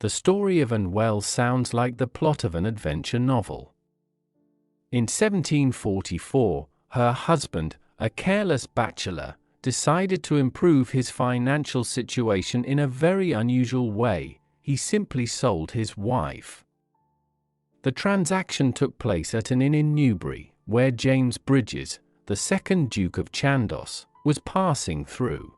The story of Anne Wells sounds like the plot of an adventure novel. In 1744, her husband, a careless bachelor, decided to improve his financial situation in a very unusual way. He simply sold his wife. The transaction took place at an inn in Newbury, where James Brydges, the second Duke of Chandos, was passing through.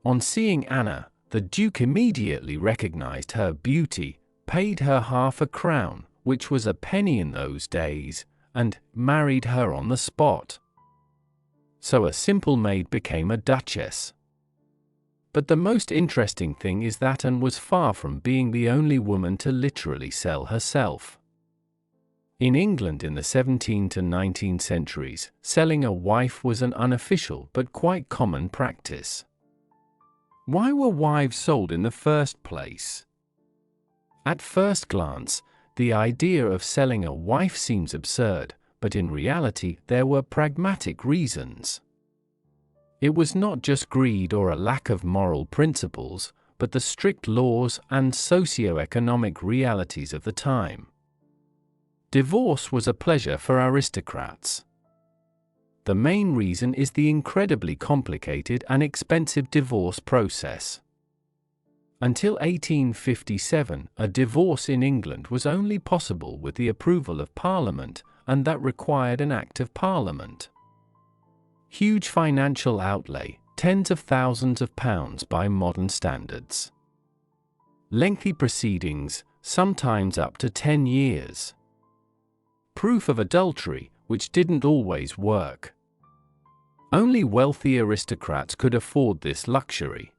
On seeing Anna, the Duke immediately recognized her beauty, paid her £0.50, which was a penny in those days, and married her on the spot. So a simple maid became a duchess. But the most interesting thing is that Anne was far from being the only woman to literally sell herself. In England in the 17th to 19th centuries, selling a wife was an unofficial but quite common practice. Why were wives sold in the first place? At first glance, the idea of selling a wife seems absurd, but in reality there were pragmatic reasons. It was not just greed or a lack of moral principles, but the strict laws and socio-economic realities of the time. Divorce was a pleasure for aristocrats. The main reason is the incredibly complicated and expensive divorce process. Until 1857, a divorce in England was only possible with the approval of Parliament, and that required an Act of Parliament. Huge financial outlay, tens of thousands of pounds by modern standards. Lengthy proceedings, sometimes up to 10 years. Proof of adultery, which didn't always work. Only wealthy aristocrats could afford this luxury.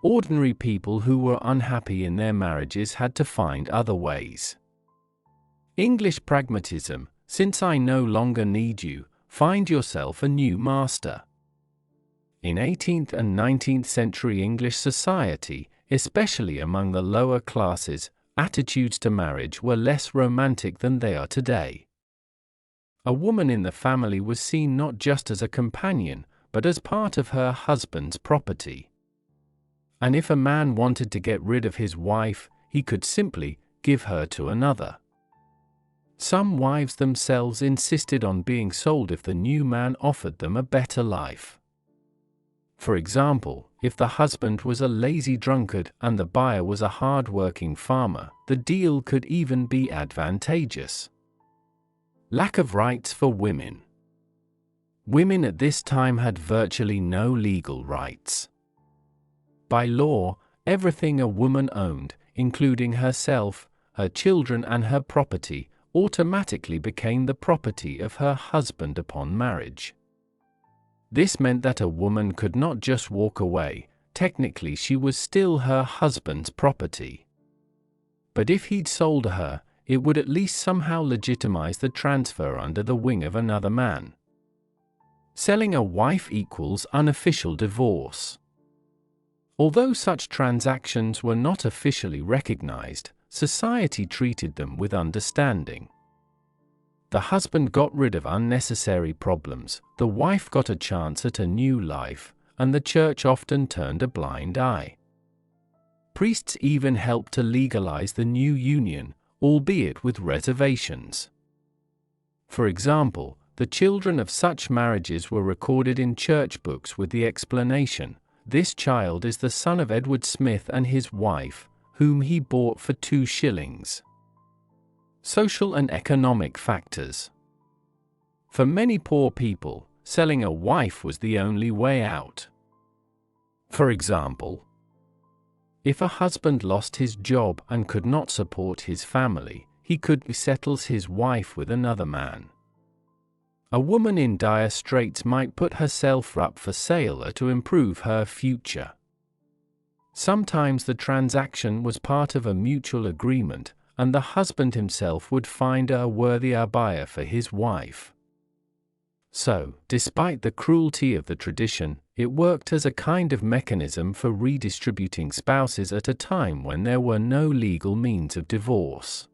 Ordinary people who were unhappy in their marriages had to find other ways. English pragmatism, since I no longer need you, find yourself a new master. In 18th and 19th century English society, especially among the lower classes, attitudes to marriage were less romantic than they are today. A woman in the family was seen not just as a companion, but as part of her husband's property. And if a man wanted to get rid of his wife, he could simply give her to another. Some wives themselves insisted on being sold if the new man offered them a better life. For example, if the husband was a lazy drunkard and the buyer was a hard-working farmer, the deal could even be advantageous. Lack of rights for women. Women at this time had virtually no legal rights. By law, everything a woman owned, including herself, her children and her property, automatically became the property of her husband upon marriage. This meant that a woman could not just walk away, technically she was still her husband's property. But if he'd sold her, it would at least somehow legitimize the transfer under the wing of another man. Selling a wife equals unofficial divorce. Although such transactions were not officially recognized, society treated them with understanding. The husband got rid of unnecessary problems, the wife got a chance at a new life, and the church often turned a blind eye. Priests even helped to legalize the new union, albeit with reservations. For example, the children of such marriages were recorded in church books with the explanation, "This child is the son of Edward Smith and his wife, whom he bought for 2 shillings. Social and economic factors. For many poor people, selling a wife was the only way out. For example, if a husband lost his job and could not support his family, he could settle his wife with another man. A woman in dire straits might put herself up for sale to improve her future. Sometimes the transaction was part of a mutual agreement, and the husband himself would find a worthier buyer for his wife. So, despite the cruelty of the tradition, it worked as a kind of mechanism for redistributing spouses at a time when there were no legal means of divorce.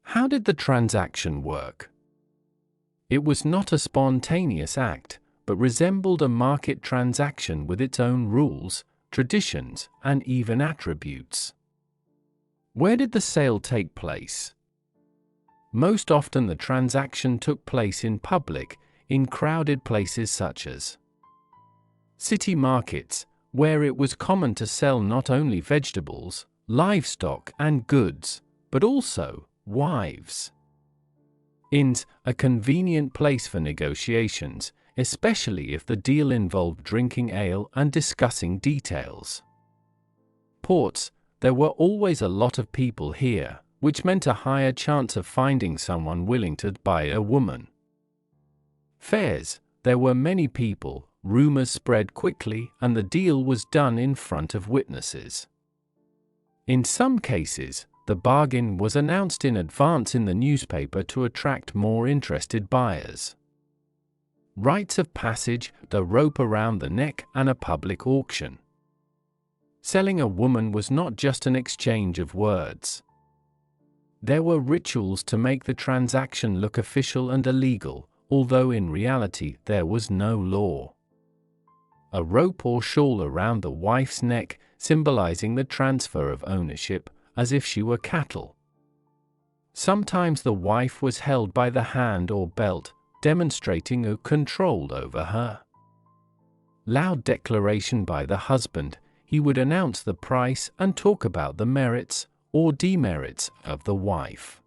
How did the transaction work? It was not a spontaneous act, but resembled a market transaction with its own rules, traditions, and even attributes. Where did the sale take place? Most often the transaction took place in public, in crowded places such as city markets, where it was common to sell not only vegetables, livestock, and goods, but also wives. Inns, a convenient place for negotiations, especially if the deal involved drinking ale and discussing details. Ports, there were always a lot of people here, which meant a higher chance of finding someone willing to buy a woman. Fairs, there were many people, rumors spread quickly, and the deal was done in front of witnesses. In some cases, the bargain was announced in advance in the newspaper to attract more interested buyers. Rites of passage, the rope around the neck, and a public auction. Selling a woman was not just an exchange of words. There were rituals to make the transaction look official and illegal, although in reality there was no law. A rope or shawl around the wife's neck, symbolizing the transfer of ownership, as if she were cattle. Sometimes the wife was held by the hand or belt, demonstrating a control over her. Loud declaration by the husband, he would announce the price and talk about the merits or demerits of the wife.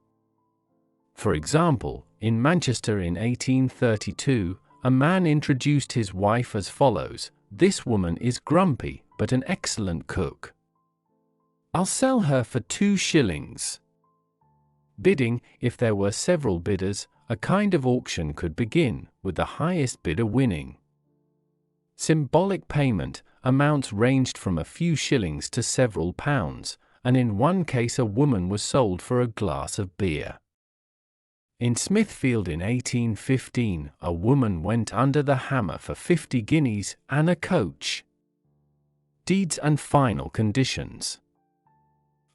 For example, in Manchester in 1832, a man introduced his wife as follows: "This woman is grumpy, but an excellent cook. I'll sell her for 2 shillings." Bidding, if there were several bidders, a kind of auction could begin, with the highest bidder winning. Symbolic payment, amounts ranged from a few shillings to several pounds, and in one case a woman was sold for a glass of beer. In Smithfield in 1815, a woman went under the hammer for 50 guineas and a coach. Deeds and final conditions.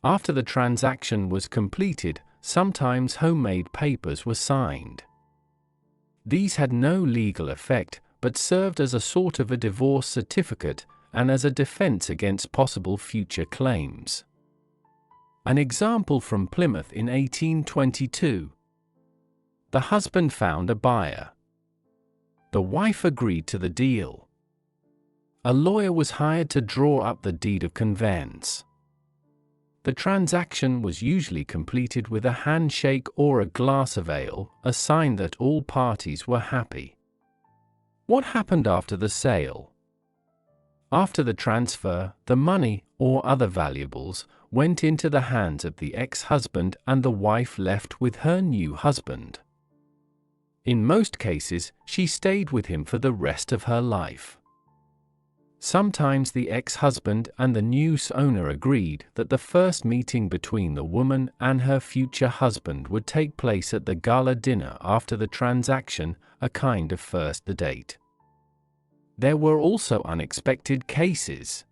After the transaction was completed, sometimes homemade papers were signed. These had no legal effect, but served as a sort of a divorce certificate and as a defense against possible future claims. An example from Plymouth in 1822. The husband found a buyer. The wife agreed to the deal. A lawyer was hired to draw up the deed of conveyance. The transaction was usually completed with a handshake or a glass of ale, a sign that all parties were happy. What happened after the sale? After the transfer, the money, or other valuables, went into the hands of the ex-husband and the wife left with her new husband. In most cases, she stayed with him for the rest of her life. Sometimes the ex-husband and the new owner agreed that the first meeting between the woman and her future husband would take place at the gala dinner after the transaction, a kind of first date. There were also unexpected cases.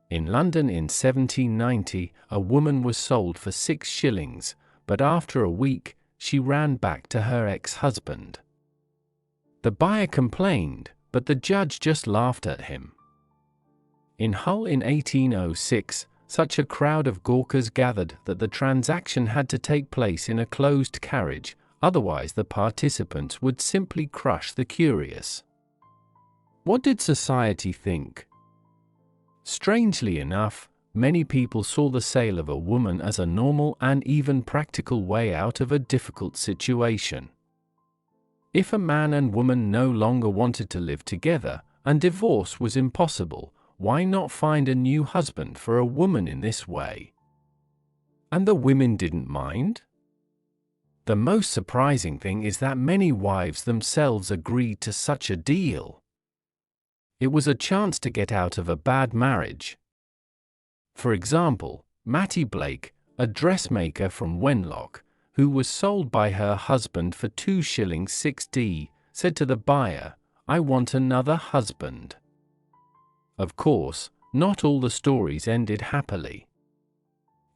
In London in 1790, a woman was sold for 6 shillings, but after a week, she ran back to her ex-husband. The buyer complained, but the judge just laughed at him. In Hull in 1806, such a crowd of gawkers gathered that the transaction had to take place in a closed carriage, otherwise the participants would simply crush the curious. What did society think? Strangely enough, many people saw the sale of a woman as a normal and even practical way out of a difficult situation. If a man and woman no longer wanted to live together, and divorce was impossible, why not find a new husband for a woman in this way? And the women didn't mind? The most surprising thing is that many wives themselves agreed to such a deal. It was a chance to get out of a bad marriage. For example, Mattie Blake, a dressmaker from Wenlock, who was sold by her husband for 2 shillings 6d, said to the buyer, "I want another husband." Of course, not all the stories ended happily.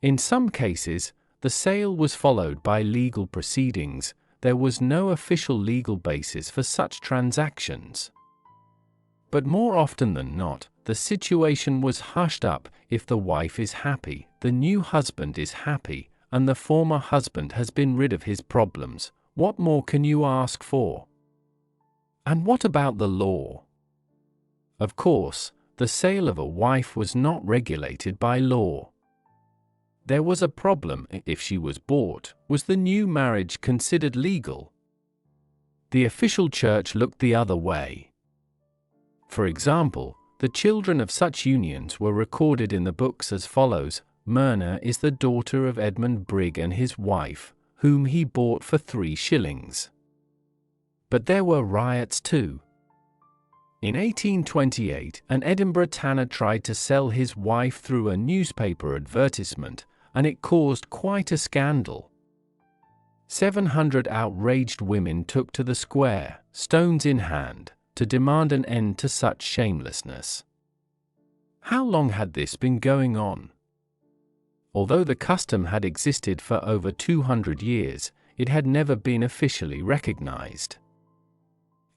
In some cases, the sale was followed by legal proceedings. There was no official legal basis for such transactions. But more often than not, the situation was hushed up. If the wife is happy, the new husband is happy, and the former husband has been rid of his problems, what more can you ask for? And what about the law? Of course, the sale of a wife was not regulated by law. There was a problem. If she was bought, was the new marriage considered legal? The official church looked the other way. For example, the children of such unions were recorded in the books as follows: Myrna is the daughter of Edmund Brigg and his wife, whom he bought for 3 shillings. But there were riots too. In 1828, an Edinburgh tanner tried to sell his wife through a newspaper advertisement, and it caused quite a scandal. 700 outraged women took to the square, stones in hand, to demand an end to such shamelessness. How long had this been going on? Although the custom had existed for over 200 years, it had never been officially recognized.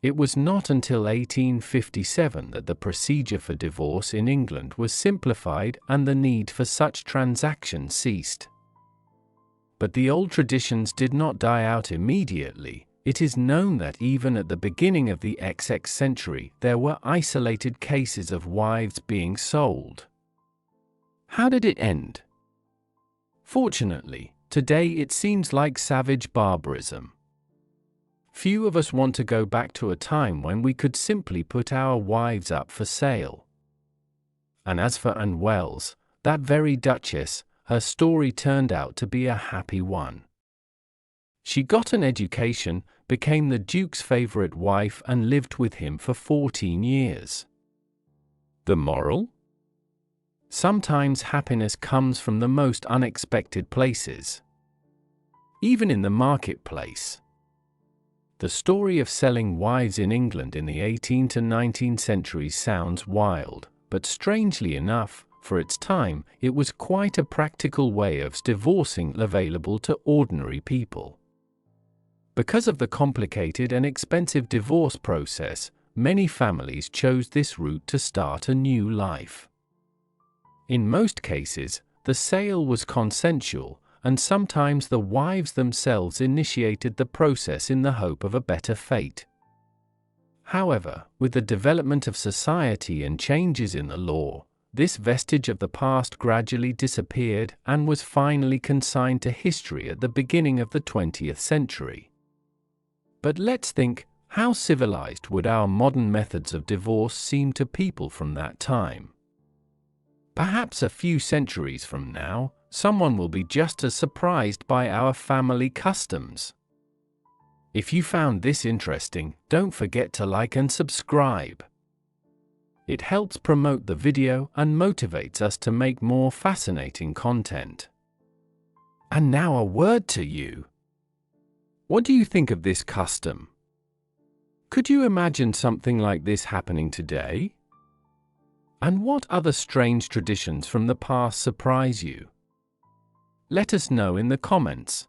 It was not until 1857 that the procedure for divorce in England was simplified and the need for such transactions ceased. But the old traditions did not die out immediately. It is known that even at the beginning of the XX century, there were isolated cases of wives being sold. How did it end? Fortunately, today it seems like savage barbarism. Few of us want to go back to a time when we could simply put our wives up for sale. And as for Anne Wells, that very Duchess, her story turned out to be a happy one. She got an education, became the Duke's favorite wife, and lived with him for 14 years. The moral? Sometimes happiness comes from the most unexpected places. Even in the marketplace. The story of selling wives in England in the 18th to 19th centuries sounds wild, but strangely enough, for its time, it was quite a practical way of divorcing available to ordinary people. Because of the complicated and expensive divorce process, many families chose this route to start a new life. In most cases, the sale was consensual, and sometimes the wives themselves initiated the process in the hope of a better fate. However, with the development of society and changes in the law, this vestige of the past gradually disappeared and was finally consigned to history at the beginning of the 20th century. But let's think, how civilized would our modern methods of divorce seem to people from that time? Perhaps a few centuries from now, someone will be just as surprised by our family customs. If you found this interesting, don't forget to like and subscribe. It helps promote the video and motivates us to make more fascinating content. And now a word to you. What do you think of this custom? Could you imagine something like this happening today? And what other strange traditions from the past surprise you? Let us know in the comments.